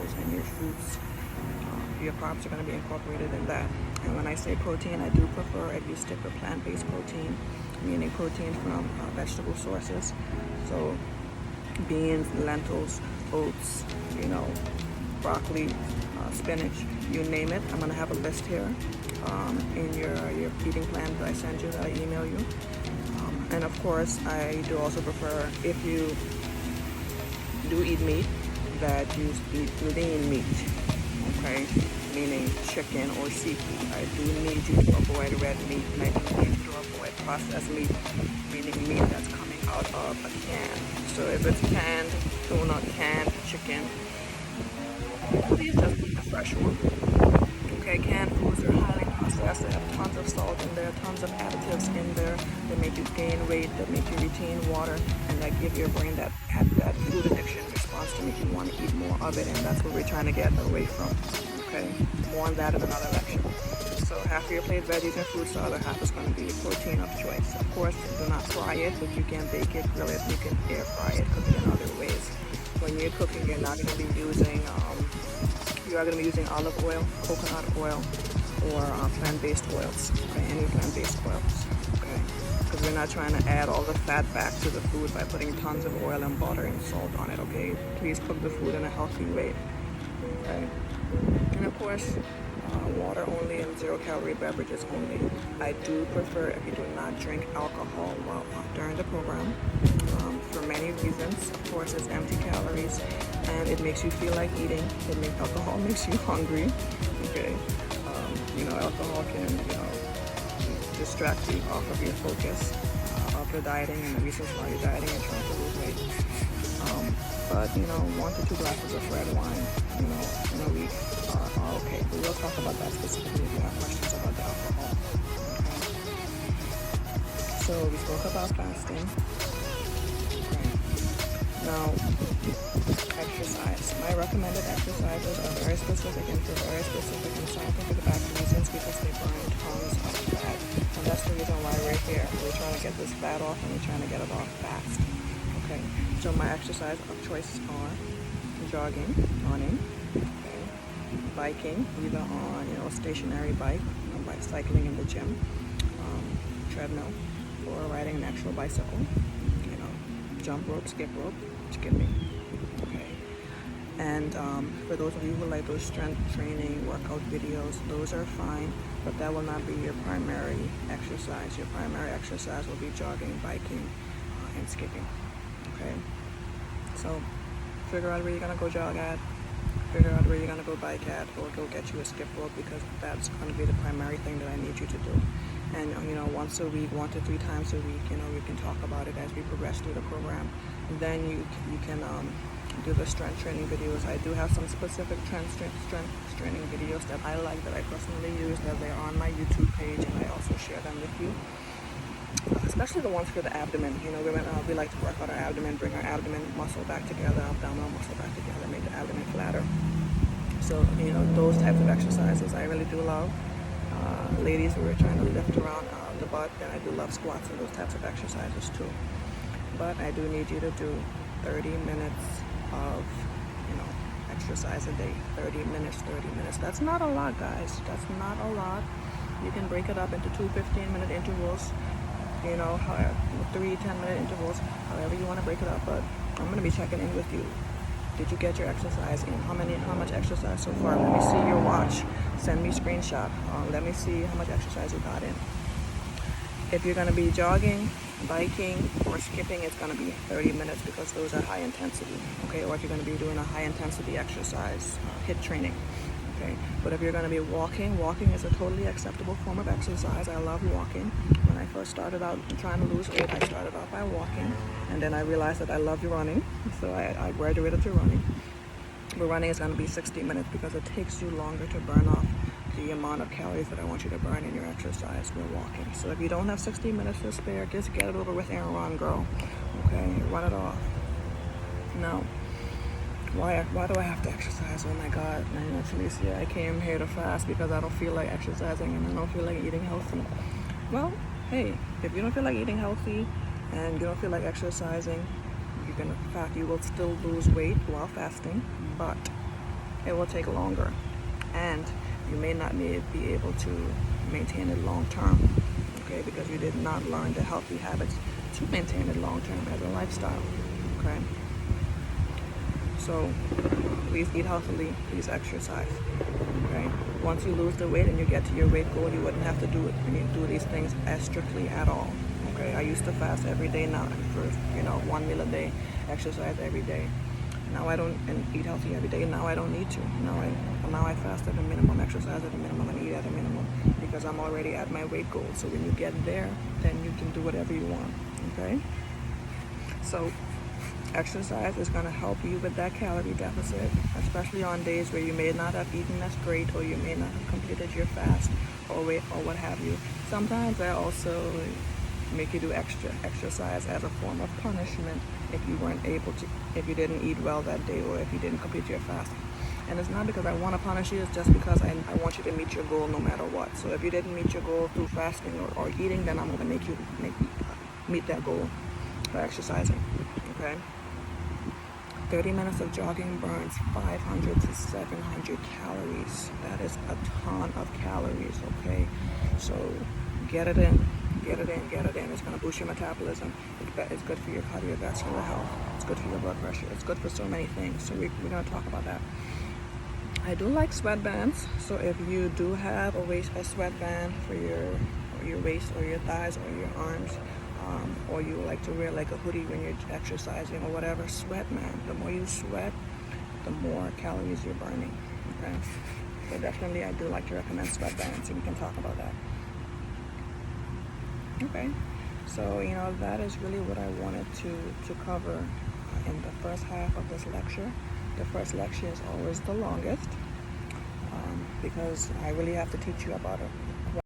vegetables and your fruits. Your carbs are going to be incorporated in that. And when I say protein, I do prefer if you stick with plant-based protein, meaning protein from vegetable sources. So beans, lentils, oats, broccoli, spinach, you name it. I'm going to have a list here in your eating plan that I send you, that I email you. And of course, I do also prefer, if you do eat meat, that you eat lean meat, okay? Meaning chicken or seafood. I do need you to avoid red meat, and I do need you to avoid processed meat, meaning meat that's coming out of a can. So if it's canned tuna, canned chicken, please just eat the fresh one. Okay, canned foods are highly processed. They have tons of salt in there, tons of additives in there that make you gain weight, that make you retain water, and that give your brain that food addiction response to make you want to eat more of it, and that's what we're trying to get away from. Okay, more on that in another lecture. So half of your plate veggies and fruits, the other half is going to be protein of choice. Of course, do not fry it, but you can bake it, grill it, you can air fry it, cook it in other ways. When you're cooking, you're not going to be using you are going to be using olive oil, coconut oil, or plant-based oils, okay? Any plant-based oils, okay? Because we're not trying to add all the fat back to the food by putting tons of oil and butter and salt on it, okay? Please cook the food in a healthy way, okay? And of course, water only and 0-calorie beverages only. I do prefer if you do not drink alcohol during the program, for many reasons. Of course, it's empty calories, and it makes you feel like eating. Alcohol makes you hungry, okay? Alcohol can, distract you off of your focus, of the dieting and the reasons why you're dieting and trying to lose weight. But 1 to 2 glasses of red wine, in a week are okay. But we'll talk about that specifically if you have questions about the alcohol. Okay. So we spoke about fasting. Okay. Now, exercise. My recommended exercises are very specific and for very specific and scientific back reasons, because they burn tons of fat. And that's the reason why we're here. We're trying to get this fat off, and we're trying to get it off fast. Okay, so my exercise of choice are jogging, running, okay, biking, either on a stationary bike, by cycling in the gym, treadmill, or riding an actual bicycle, jump rope, skip rope, skipping, okay. And for those of you who like those strength training workout videos, those are fine, but that will not be your primary exercise. Your primary exercise will be jogging, biking, and skipping. Okay, so figure out where you're gonna go jog at, figure out where you're gonna go bike at, or go get you a skip rope, because that's gonna be the primary thing that I need you to do. And once a week, 1 to 3 times a week, we can talk about it as we progress through the program. And then you can do the strength training videos. I do have some specific strength training videos that I like, that I personally use, that they're on my YouTube page, and I also share them with you. Especially the ones for the abdomen. Women, we like to work out our abdomen, bring our abdomen muscle back together, abdominal muscle back together, make the abdomen flatter. So, those types of exercises I really do love. Ladies who are trying to lift around the butt, then I do love squats and those types of exercises too. But I do need you to do 30 minutes of, exercise a day. 30 minutes. That's not a lot, guys. That's not a lot. You can break it up into 2 15-minute intervals. 3 10-minute intervals, however you want to break it up. But I'm going to be checking in with you. Did you get your exercise in? How much exercise so far? Let me see your watch. Send me a screenshot. Let me see how much exercise you got in. If you're going to be jogging, biking, or skipping, it's going to be 30 minutes, because those are high intensity. Okay, or if you're going to be doing a high intensity exercise, HIIT training. Okay, but if you're going to be walking is a totally acceptable form of exercise. I love walking. When I first started out trying to lose weight, I started out by walking, and then I realized that I loved running, so I graduated to running. But running is going to be 60 minutes, because it takes you longer to burn off the amount of calories that I want you to burn in your exercise when walking. So if you don't have 60 minutes to spare, just get it over with and run, girl. Okay, run it off. Now, why do I have to exercise? Oh my God, Felicia, I came here to fast because I don't feel like exercising and I don't feel like eating healthy. Well, hey, if you don't feel like eating healthy and you don't feel like exercising, you will still lose weight while fasting, but it will take longer, and you may not be able to maintain it long term, okay, because you did not learn the healthy habits to maintain it long term as a lifestyle, okay? So please eat healthily, please exercise, okay? Once you lose the weight and you get to your weight goal, you wouldn't have to do these things as strictly at all, okay? I used to fast every day now for, one meal a day, exercise every day. Now I don't, and eat healthy every day. Now I don't need to. Now I fast at a minimum, exercise at a minimum, and eat at a minimum, because I'm already at my weight goal. So when you get there, then you can do whatever you want, okay? So exercise is going to help you with that calorie deficit, especially on days where you may not have eaten as great, or you may not have completed your fast, or what have you. Sometimes I also make you do extra exercise as a form of punishment if you didn't eat well that day, or if you didn't complete your fast. And it's not because I want to punish you, it's just because I want you to meet your goal no matter what. So if you didn't meet your goal through fasting or eating, then I'm going to make you meet that goal by exercising, okay? 30 minutes of jogging burns 500 to 700 calories. That is a ton of calories, okay? So get it in. It's going to boost your metabolism. It's good for your cardiovascular health. It's good for your blood pressure. It's good for so many things. So we're going to talk about that. I do like sweatbands. So if you do have a sweatband for your waist or your thighs or your arms, or you like to wear like a hoodie when you're exercising or whatever, sweat, man. The more you sweat, the more calories you're burning, okay? So definitely I do like to recommend sweatbands, and we can talk about that. Okay, so that is really what I wanted to cover in the first half of this lecture. The first lecture is always the longest, because I really have to teach you about